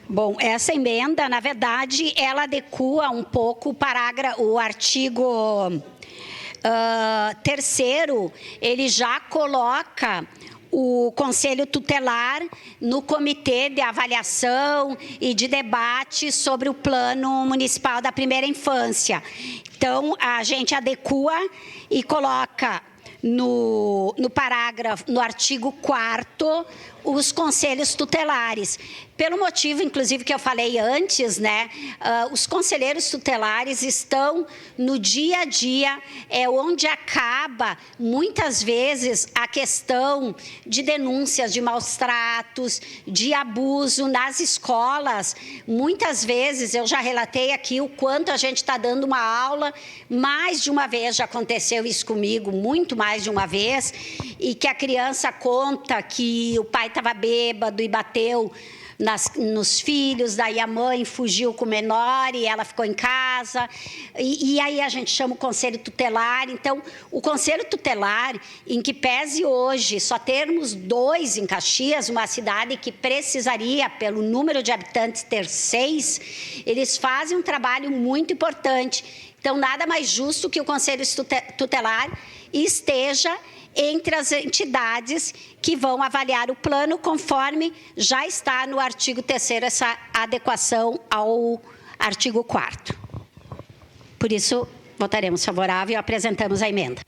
Bom, essa emenda, na verdade, ela adequa um pouco o artigo 3º, ele já coloca o Conselho Tutelar no Comitê de Avaliação e de Debate sobre o Plano Municipal da Primeira Infância. Então, a gente adequa e coloca no artigo 4º, os conselhos tutelares. Pelo motivo, inclusive, que eu falei antes, né? Os conselheiros tutelares estão no dia a dia, onde acaba, muitas vezes, a questão de denúncias de maus tratos, de abuso nas escolas. Muitas vezes, eu já relatei aqui o quanto a gente está dando uma aula, mais de uma vez já aconteceu isso comigo, muito mais de uma vez, e que a criança conta que o pai estava bêbado e bateu nos filhos, daí a mãe fugiu com o menor e ela ficou em casa, e aí a gente chama o Conselho Tutelar. Então, o Conselho Tutelar, em que pese hoje só termos 2 em Caxias, uma cidade que precisaria, pelo número de habitantes, ter 6, eles fazem um trabalho muito importante. Então, nada mais justo que o Conselho Tutelar esteja entre as entidades que vão avaliar o plano, conforme já está no artigo 3º, essa adequação ao artigo 4º. Por isso, votaremos favorável e apresentamos a emenda.